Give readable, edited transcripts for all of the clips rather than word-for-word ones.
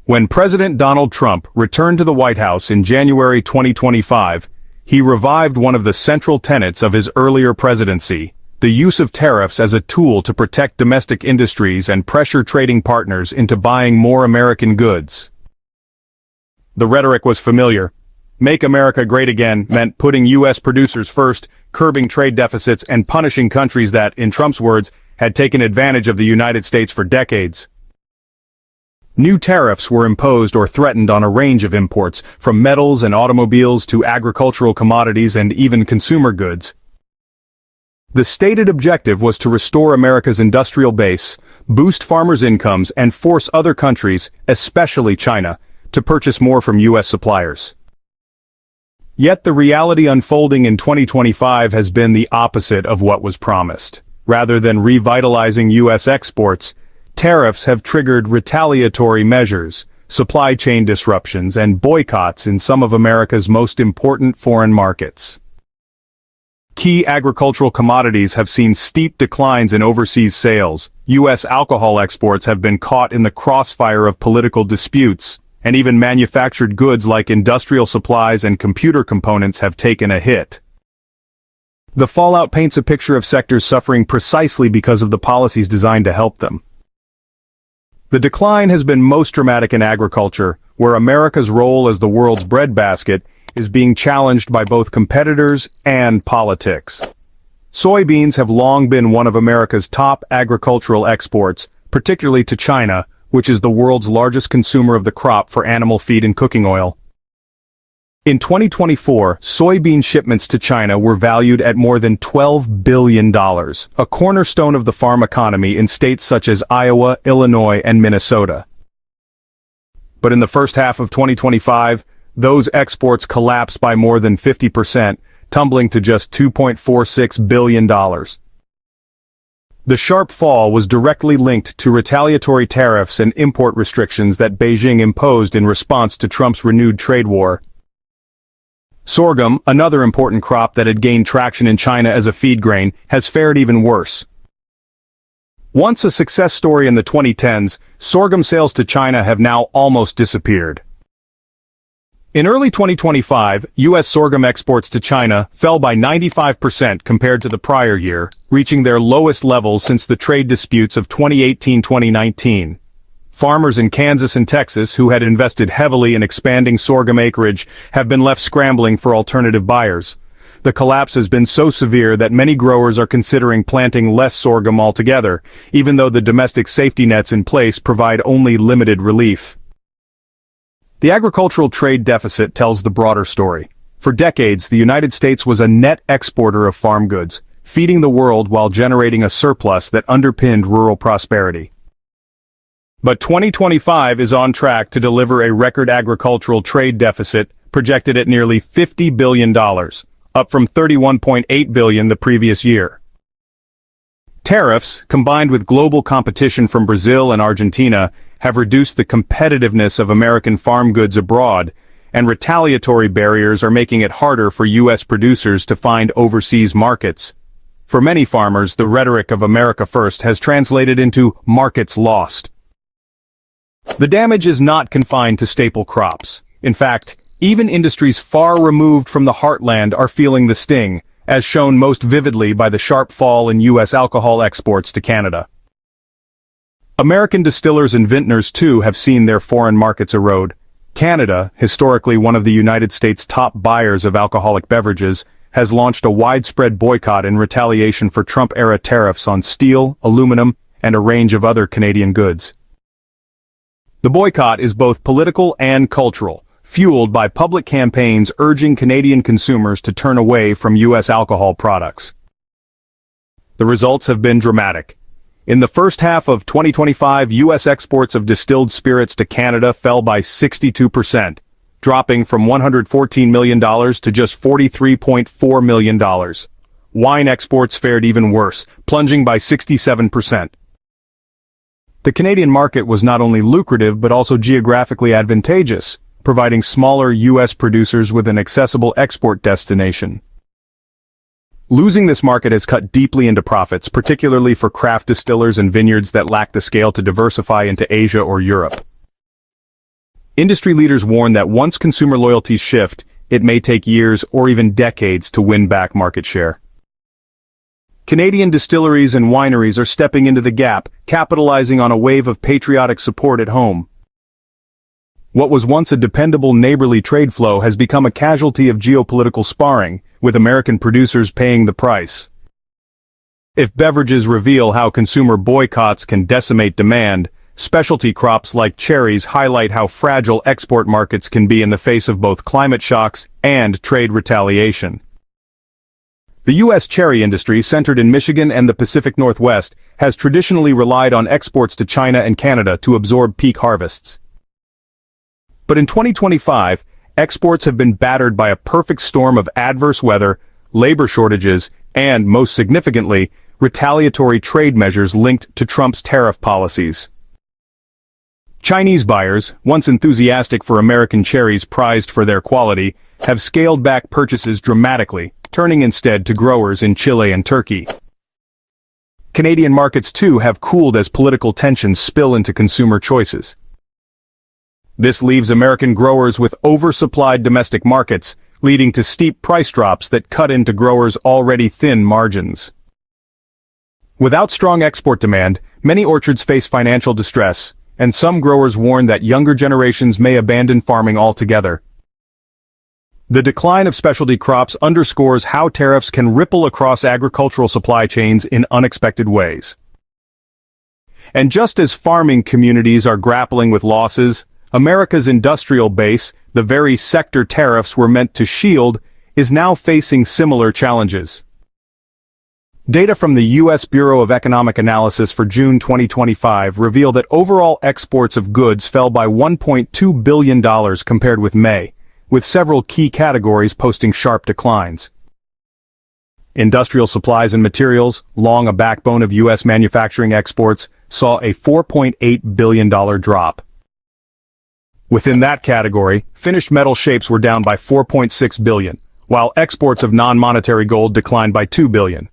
When President Donald Trump returned to the White House in January 2025, he revived one of the central tenets of his earlier presidency, the use of tariffs as a tool to protect domestic industries and pressure trading partners into buying more American goods. The rhetoric was familiar. Make America Great Again meant putting U.S. producers first, curbing trade deficits, and punishing countries that, in Trump's words, had taken advantage of the United States for decades. New tariffs were imposed or threatened on a range of imports, from metals and automobiles to agricultural commodities and even consumer goods. The stated objective was to restore America's industrial base, boost farmers' incomes, and force other countries, especially China, to purchase more from U.S. suppliers. Yet the reality unfolding in 2025 has been the opposite of what was promised. Rather than revitalizing U.S. exports, tariffs have triggered retaliatory measures, supply chain disruptions, and boycotts in some of America's most important foreign markets. Key agricultural commodities have seen steep declines in overseas sales, U.S. alcohol exports have been caught in the crossfire of political disputes, and even manufactured goods like industrial supplies and computer components have taken a hit. The fallout paints a picture of sectors suffering precisely because of the policies designed to help them. The decline has been most dramatic in agriculture, where America's role as the world's breadbasket is being challenged by both competitors and politics. Soybeans have long been one of America's top agricultural exports, particularly to China, which is the world's largest consumer of the crop for animal feed and cooking oil. In 2024, soybean shipments to China were valued at more than $12 billion, a cornerstone of the farm economy in states such as Iowa, Illinois, and Minnesota. But in the first half of 2025, those exports collapsed by more than 50%, tumbling to just $2.46 billion. The sharp fall was directly linked to retaliatory tariffs and import restrictions that Beijing imposed in response to Trump's renewed trade war. Sorghum, another important crop that had gained traction in China as a feed grain, has fared even worse. Once a success story in the 2010s, sorghum sales to China have now almost disappeared. In early 2025, U.S. sorghum exports to China fell by 95% compared to the prior year, reaching their lowest levels since the trade disputes of 2018-2019. Farmers in Kansas and Texas who had invested heavily in expanding sorghum acreage have been left scrambling for alternative buyers. The collapse has been so severe that many growers are considering planting less sorghum altogether, even though the domestic safety nets in place provide only limited relief. The agricultural trade deficit tells the broader story. For decades, the United States was a net exporter of farm goods, feeding the world while generating a surplus that underpinned rural prosperity. But 2025 is on track to deliver a record agricultural trade deficit projected at nearly $50 billion, up from $31.8 billion the previous year. Tariffs, combined with global competition from Brazil and Argentina, have reduced the competitiveness of American farm goods abroad, and retaliatory barriers are making it harder for U.S. producers to find overseas markets. For many farmers, the rhetoric of America First has translated into markets lost. The damage is not confined to staple crops. In fact, even industries far removed from the heartland are feeling the sting, as shown most vividly by the sharp fall in U.S. alcohol exports to Canada. American distillers and vintners too have seen their foreign markets erode. Canada, historically one of the United States' top buyers of alcoholic beverages, has launched a widespread boycott in retaliation for Trump-era tariffs on steel, aluminum, and a range of other Canadian goods. The boycott is both political and cultural, fueled by public campaigns urging Canadian consumers to turn away from U.S. alcohol products. The results have been dramatic. In the first half of 2025, U.S. exports of distilled spirits to Canada fell by 62%, dropping from $114 million to just $43.4 million. Wine exports fared even worse, plunging by 67%. The Canadian market was not only lucrative but also geographically advantageous, providing smaller U.S. producers with an accessible export destination. Losing this market has cut deeply into profits, particularly for craft distillers and vineyards that lack the scale to diversify into Asia or Europe. Industry leaders warn that once consumer loyalties shift, it may take years or even decades to win back market share. Canadian distilleries and wineries are stepping into the gap, capitalizing on a wave of patriotic support at home. What was once a dependable neighborly trade flow has become a casualty of geopolitical sparring, with American producers paying the price. If beverages reveal how consumer boycotts can decimate demand, specialty crops like cherries highlight how fragile export markets can be in the face of both climate shocks and trade retaliation. The U.S. cherry industry, centered in Michigan and the Pacific Northwest, has traditionally relied on exports to China and Canada to absorb peak harvests. But in 2025, exports have been battered by a perfect storm of adverse weather, labor shortages, and, most significantly, retaliatory trade measures linked to Trump's tariff policies. Chinese buyers, once enthusiastic for American cherries prized for their quality, have scaled back purchases dramatically, turning instead to growers in Chile and Turkey. Canadian markets too have cooled as political tensions spill into consumer choices. This leaves American growers with oversupplied domestic markets, leading to steep price drops that cut into growers' already thin margins. Without strong export demand, many orchards face financial distress, and some growers warn that younger generations may abandon farming altogether. The decline of specialty crops underscores how tariffs can ripple across agricultural supply chains in unexpected ways. And just as farming communities are grappling with losses, America's industrial base, the very sector tariffs were meant to shield, is now facing similar challenges. Data from the U.S. Bureau of Economic Analysis for June 2025 reveal that overall exports of goods fell by $1.2 billion compared with May, with several key categories posting sharp declines. Industrial supplies and materials, long a backbone of U.S. manufacturing exports, saw a $4.8 billion drop. Within that category, finished metal shapes were down by $4.6 billion, while exports of non-monetary gold declined by $2 billion.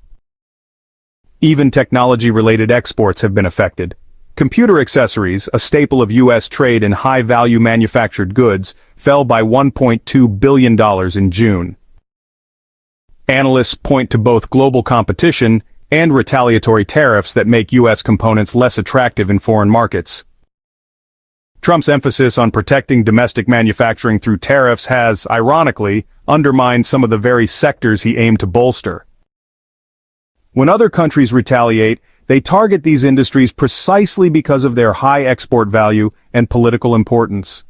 Even technology-related exports have been affected. Computer accessories, a staple of U.S. trade in high-value manufactured goods, fell by $1.2 billion in June. Analysts point to both global competition and retaliatory tariffs that make U.S. components less attractive in foreign markets. Trump's emphasis on protecting domestic manufacturing through tariffs has, ironically, undermined some of the very sectors he aimed to bolster. When other countries retaliate, they target these industries precisely because of their high export value and political importance.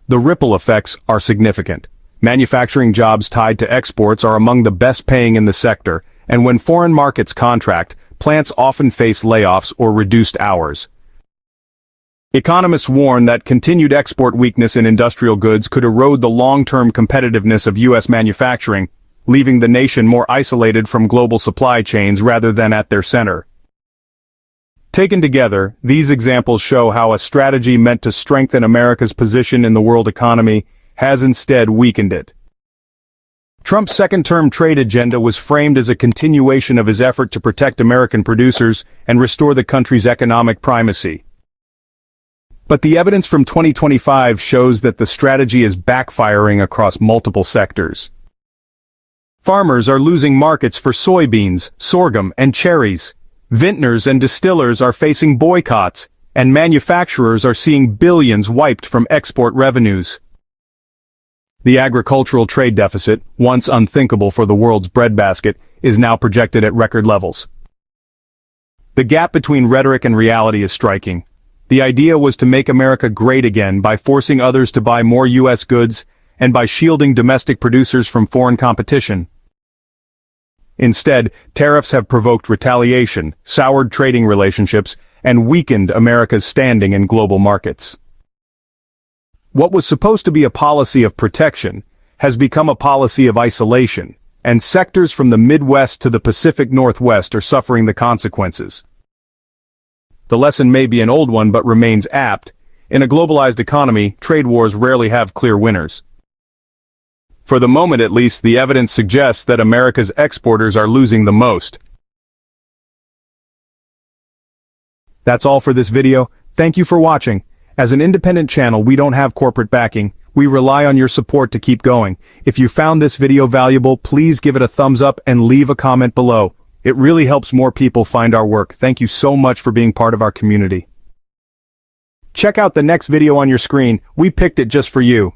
The ripple effects are significant. Manufacturing jobs tied to exports are among the best paying in the sector, and when foreign markets contract, plants often face layoffs or reduced hours. Economists warn that continued export weakness in industrial goods could erode the long-term competitiveness of U.S. manufacturing, leaving the nation more isolated from global supply chains rather than at their center. Taken together, these examples show how a strategy meant to strengthen America's position in the world economy has instead weakened it. Trump's second-term trade agenda was framed as a continuation of his effort to protect American producers and restore the country's economic primacy. But the evidence from 2025 shows that the strategy is backfiring across multiple sectors. Farmers are losing markets for soybeans, sorghum, and cherries. Vintners and distillers are facing boycotts, and manufacturers are seeing billions wiped from export revenues. The agricultural trade deficit, once unthinkable for the world's breadbasket, is now projected at record levels. The gap between rhetoric and reality is striking. The idea was to make America great again by forcing others to buy more U.S. goods and by shielding domestic producers from foreign competition. Instead, tariffs have provoked retaliation, soured trading relationships, and weakened America's standing in global markets. What was supposed to be a policy of protection has become a policy of isolation, and sectors from the Midwest to the Pacific Northwest are suffering the consequences. The lesson may be an old one but remains apt. In a globalized economy, trade wars rarely have clear winners. For the moment at least, the evidence suggests that America's exporters are losing the most. That's all for this video. Thank you for watching. As an independent channel, we don't have corporate backing. We rely on your support to keep going. If you found this video valuable, please give it a thumbs up and leave a comment below. It really helps more people find our work. Thank you so much for being part of our community. Check out the next video on your screen. We picked it just for you.